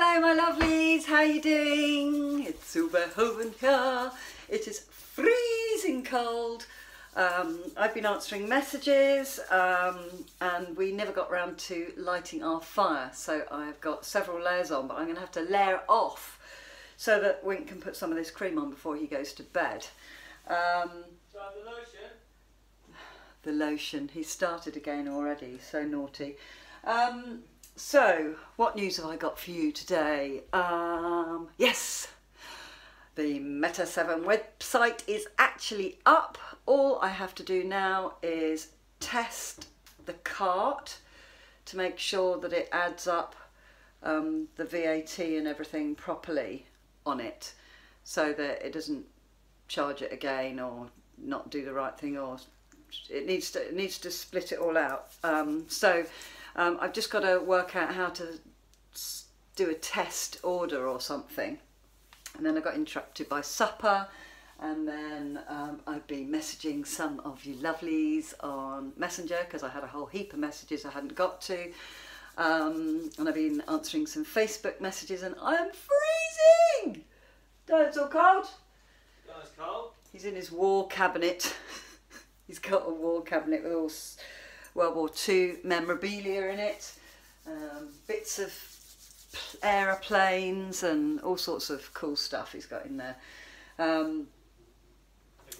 Hello my lovelies, how are you doing? It's Superhoven here. It is freezing cold. I've been answering messages and we never got round to lighting our fire, so I've got several layers on, but I'm going to have to layer off so that Wink can put some of this cream on before he goes to bed. Try the lotion. The lotion, he started again already, so naughty. So, what news have I got for you today? Yes, the Meta 7 website is actually up. All I have to do now is test the cart to make sure that it adds up the VAT and everything properly on it, so that it doesn't charge it again or not do the right thing, or it needs to split it all out. I've just got to work out how to do a test order or something, and then I got interrupted by supper, and then I've been messaging some of you lovelies on Messenger because I had a whole heap of messages I hadn't got to, and I've been answering some Facebook messages, and I'm freezing! Don't, it's all cold. It's cold. He's in his war cabinet. He's got a war cabinet with all World War II memorabilia in it, bits of aeroplanes and all sorts of cool stuff he's got in there.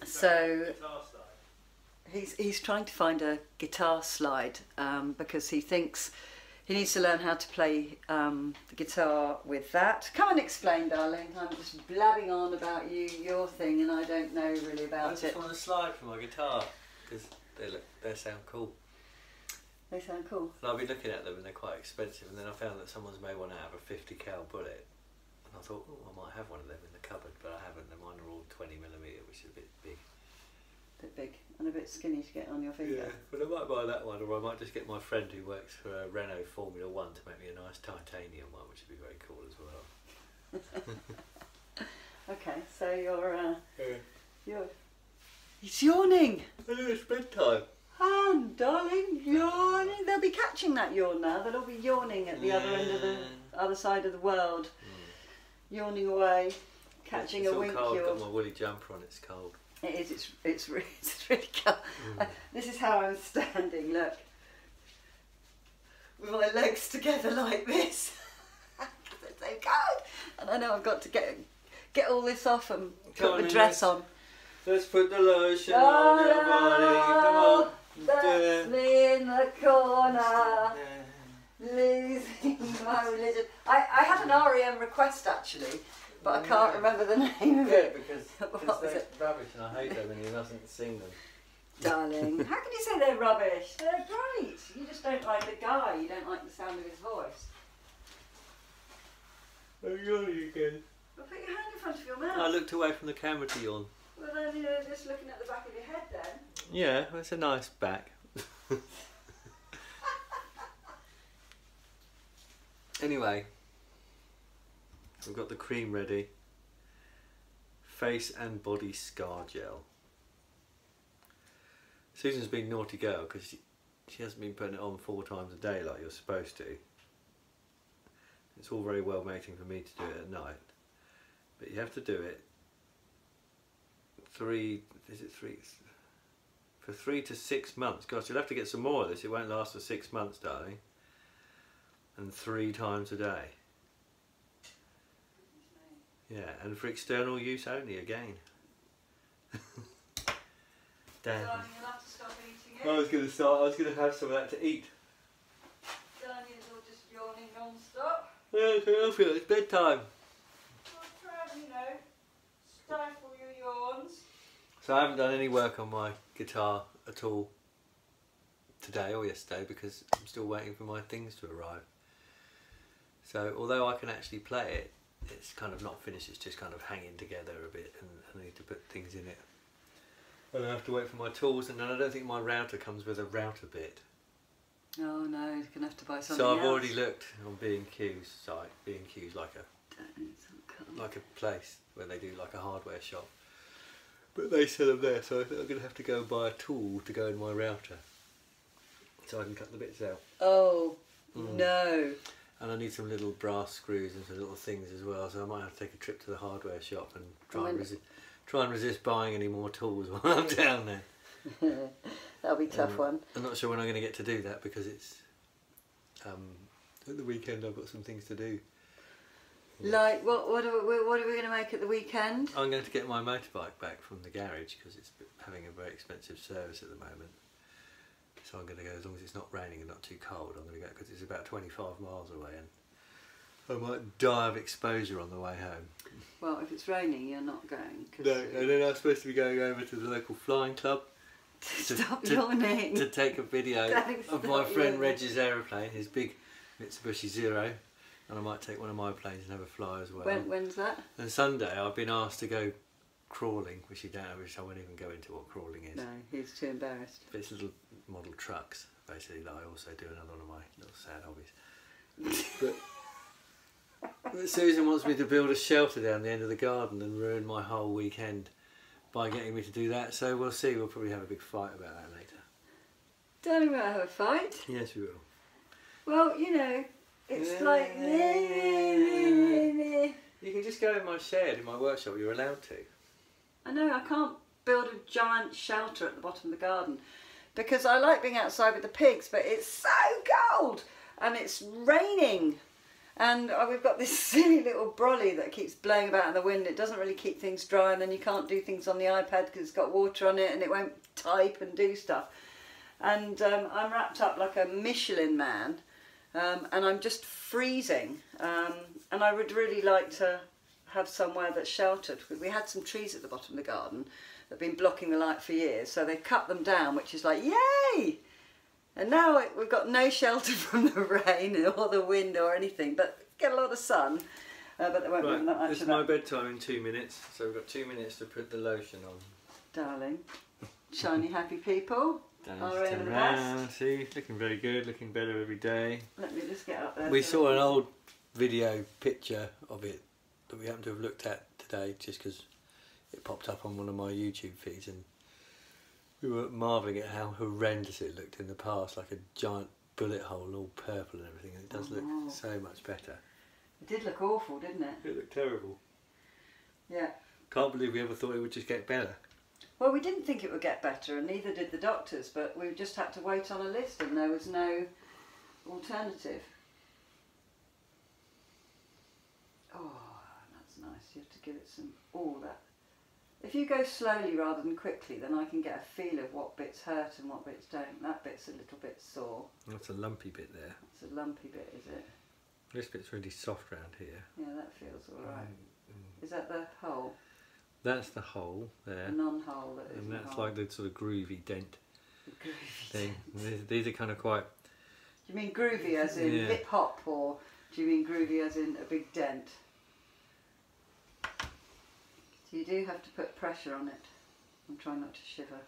So he's trying to find a guitar slide because he thinks he needs to learn how to play the guitar with that. Come and explain, darling. I'm just blabbing on about your thing, and I don't know really about it. I just want a slide for my guitar because they sound cool. They sound cool. And I've been looking at them and they're quite expensive, and then I found that someone's made one out of a 50 cal bullet, and I thought, oh, I might have one of them in the cupboard, but I haven't. Mine are all 20mm, which is a bit big. A bit big and a bit skinny to get on your finger. Yeah, but I might buy that one, or I might just get my friend who works for Renault Formula 1 to make me a nice titanium one, which would be very cool as well. Okay, so he's yawning. I know it's bedtime. Darling, yawning. They'll be catching that yawn now. They'll all be yawning at the other end of the other side of the world. Yawning away, catching a wink cold. yawn. I've got my woolly jumper on, it's cold. It is, it's really cold. This is how I'm standing, look. With my legs together like this. It's so cold. And I know I've got to get all this off and put my dress on. Let's put the lotion on your body, come on. That's me in the corner, losing my religion. I had an REM request actually, but I can't remember the name of it. Because they're rubbish and I hate them and he doesn't sing them. Darling, how can you say they're rubbish? They're great. You just don't like the guy, you don't like the sound of his voice. Oh, yawning again. Well, put your hand in front of your mouth. I looked away from the camera to yawn. Well then you're just looking at the back of your head then. Yeah, it's a nice back. Anyway, we've got the cream ready. Face and body scar gel. Susan's been naughty girl because she hasn't been putting it on 4 times a day like you're supposed to. It's all very well waiting for me to do it at night, but you have to do it for 3 to 6 months. Gosh, you'll have to get some more of this. It won't last for 6 months, darling. And 3 times a day. Yeah, and for external use only again. Damn. Darling, you'll have to stop eating it. I was going to have some of that to eat. Darling is all just yawning non-stop. Yeah, I feel it's bedtime. I'll try and, stifle your yawns. So I haven't done any work on my guitar at all today or yesterday because I'm still waiting for my things to arrive. So although I can actually play it, it's kind of not finished, it's just kind of hanging together a bit and I need to put things in it. And I have to wait for my tools, and then I don't think my router comes with a router bit. Oh no, you're going to have to buy something So I've else. already looked on B&Q's site. B&Q's like a place where they do like a hardware shop. But they sell them there, so I think I'm going to have to go and buy a tool to go in my router. So I can cut the bits out. Oh, no. And I need some little brass screws and some little things as well, so I might have to take a trip to the hardware shop and try and resist buying any more tools while I'm down there. That'll be a tough one. I'm not sure when I'm going to get to do that because it's at the weekend. I've got some things to do. Like what are we going to make at the weekend? I'm going to get my motorbike back from the garage because it's having a very expensive service at the moment. So I'm going to go, as long as it's not raining and not too cold, I'm going to go because it's about 25 miles away and I might die of exposure on the way home. Well, if it's raining, you're not going. No, and then I'm supposed to be going over to the local flying club Stop yawning. to take a video of my friend Reg's aeroplane, his big Mitsubishi Zero, and I might take one of my planes and have a fly as well. When's that? And Sunday I've been asked to go crawling, which I won't even go into what crawling is. No, he's too embarrassed. But it's little model trucks, basically, that I also do, another one of my little sad hobbies. But Susan wants me to build a shelter down the end of the garden and ruin my whole weekend by getting me to do that, so we'll see. We'll probably have a big fight about that later. Don't want to have a fight. Yes, we will. Well, you know, it's like... You can just go in my shed, in my workshop, you're allowed to. I know, I can't build a giant shelter at the bottom of the garden because I like being outside with the pigs, but it's so cold and it's raining. And we've got this silly little brolly that keeps blowing about in the wind. It doesn't really keep things dry, and then you can't do things on the iPad because it's got water on it and it won't type and do stuff. And I'm wrapped up like a Michelin man, and I'm just freezing. And I would really like to have somewhere that's sheltered. We had some trees at the bottom of the garden that have been blocking the light for years, so they cut them down, which is like, yay! And now we've got no shelter from the rain or the wind or anything, but get a lot of sun. But there won't be that much of that. This is my bedtime in 2 minutes, so we've got 2 minutes to put the lotion on. Darling, shiny happy people. Turn around, see, looking very good, looking better every day. Let me just get up there. We saw an old video picture of it that we happen to have looked at today just because it popped up on one of my YouTube feeds, and we were marvelling at how horrendous it looked in the past, like a giant bullet hole all purple and everything, and it does look so much better. It did look awful, didn't it? It looked terrible. Yeah. Can't believe we ever thought it would just get better. Well, we didn't think it would get better, and neither did the doctors, but we just had to wait on a list and there was no alternative. Oh, that's nice. You have to give it some... all that. If you go slowly rather than quickly, then I can get a feel of what bits hurt and what bits don't. That bit's a little bit sore. That's a lumpy bit there. It's a lumpy bit, is it? This bit's really soft round here. Yeah, that feels alright. Is that the hole? That's the hole there. The non-hole that is. And that's like the sort of groovy dent the groovy thing. These are kind of quite... Do you mean groovy as in hip hop, or do you mean groovy as in a big dent? So you do have to put pressure on it. I'm trying not to shiver.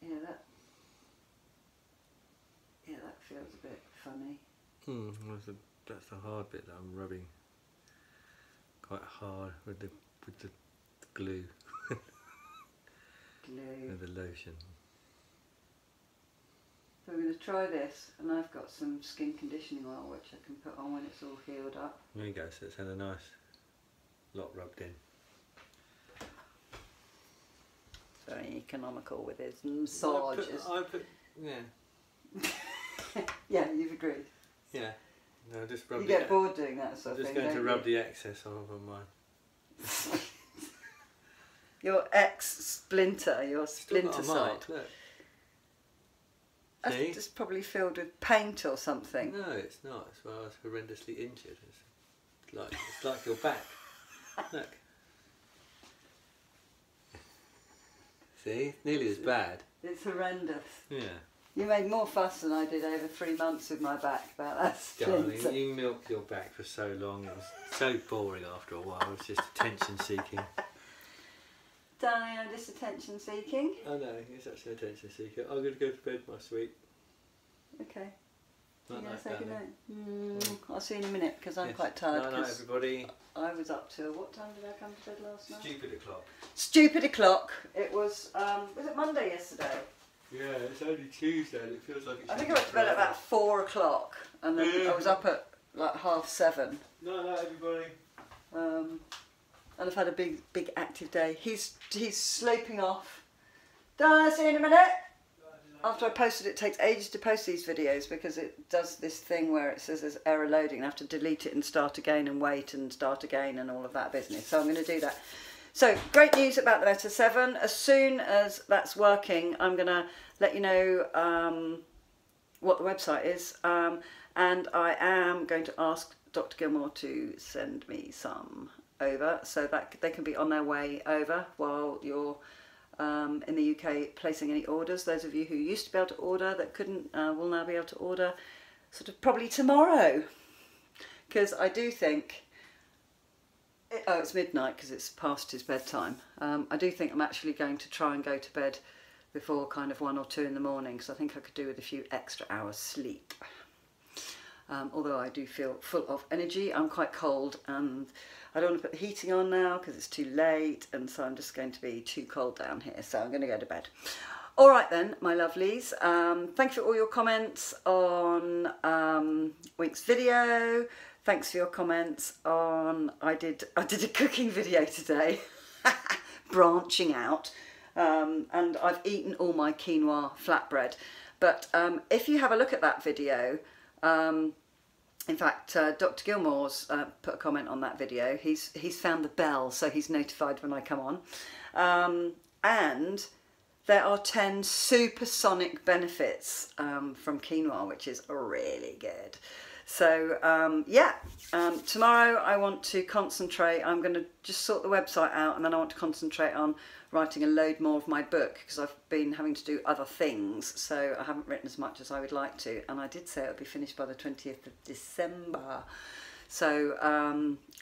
Yeah, that feels a bit funny. That's the hard bit that I'm rubbing quite hard with the glue. Glue. With the lotion. So we're going to try this, and I've got some skin conditioning oil which I can put on when it's all healed up. There you go, so it's had a nice lot rubbed in. It's very economical with his massages. Yeah. Yeah, you've agreed. Yeah. No, just rub You get bored doing that sort of thing. Just going to rub the excess off on mine. Your splinter Still side. look. That's See? just probably filled with paint or something. No, it's not. It's where I was horrendously injured. It's like your back. Look. See? Nearly as bad. It's horrendous. Yeah. You made more fuss than I did over 3 months with my back about that splinter. Darling, you milked your back for so long. It was so boring after a while. It was just attention seeking. Darling, I'm just attention seeking. I know, he's actually an attention seeker. I'm going to go to bed, my sweet. Okay. Night, You going to say darling. goodnight? I'll see you in a minute because I'm Yes. quite tired. Night, everybody. I was up till, what time did I come to bed last night? Stupid o'clock. Stupid o'clock. It was it Monday yesterday? Yeah, it's only Tuesday and it feels like it's... I think I went to bed at about 4 o'clock and then I was up at like 7:30. No, everybody. And I've had a big active day. He's sleeping off. Done, see you in a minute. After I posted it takes ages to post these videos because it does this thing where it says there's error loading. I have to delete it and start again and wait and start again and all of that business. So I'm going to do that. So great news about the Meta 7. As soon as that's working, I'm going to let you know what the website is. And I am going to ask Dr. Gilmore to send me some over so that they can be on their way over while you're in the UK placing any orders. Those of you who used to be able to order that couldn't will now be able to order sort of probably tomorrow, because I do think it's midnight because it's past his bedtime. I do think I'm actually going to try and go to bed before kind of 1 or 2 in the morning, because I think I could do with a few extra hours sleep. Although I do feel full of energy. I'm quite cold and I don't want to put the heating on now because it's too late, and so I'm just going to be too cold down here, so I'm going to go to bed. All right then, my lovelies. Thank you for all your comments on Wink's video. Thanks for your comments on I did a cooking video today, branching out, and I've eaten all my quinoa flatbread. But if you have a look at that video, in fact, Dr. Gilmore's put a comment on that video. He's found the bell, so he's notified when I come on. And there are 10 supersonic benefits from quinoa, which is really good. So yeah, tomorrow I want to concentrate. I'm going to just sort the website out, and then I want to concentrate on writing a load more of my book, because I've been having to do other things, so I haven't written as much as I would like to, and I did say it would be finished by the 20th of December. So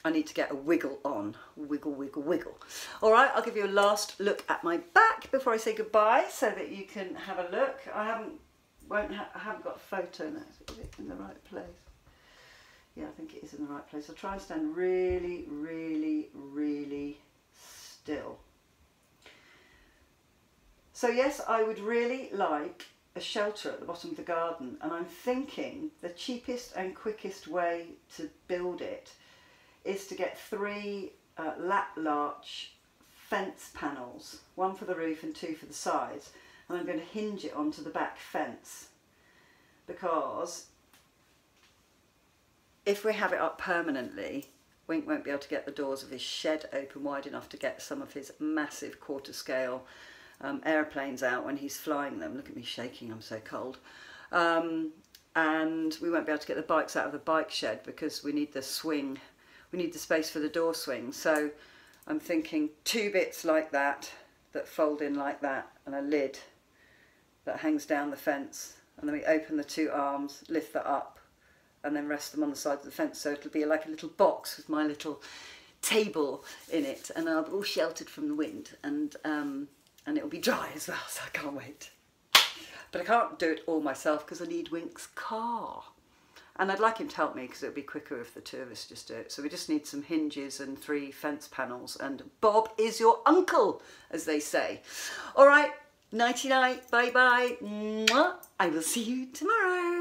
I need to get a wiggle on. Wiggle, wiggle, wiggle. All right, I'll give you a last look at my back before I say goodbye so that you can have a look. I haven't got a photo now. Is it in the right place? Yeah, I think it is in the right place. I'll try and stand really, really, really still. So yes, I would really like a shelter at the bottom of the garden, and I'm thinking the cheapest and quickest way to build it is to get 3 lap larch fence panels, 1 for the roof and 2 for the sides, and I'm going to hinge it onto the back fence, because if we have it up permanently, Wink won't be able to get the doors of his shed open wide enough to get some of his massive quarter scale aeroplanes out when he's flying them. Look at me shaking, I'm so cold. And we won't be able to get the bikes out of the bike shed because we need the swing, we need the space for the door swing. So I'm thinking 2 bits like that fold in like that, and a lid that hangs down the fence, and then we open the 2 arms, lift that up, and then rest them on the side of the fence, so it'll be like a little box with my little table in it, and I'll be all sheltered from the wind, and it'll be dry as well, so I can't wait. But I can't do it all myself because I need Wink's car. And I'd like him to help me because it would be quicker if the 2 of us just do it. So we just need some hinges and 3 fence panels, and Bob is your uncle, as they say. All right, nighty night, bye bye. Mwah. I will see you tomorrow.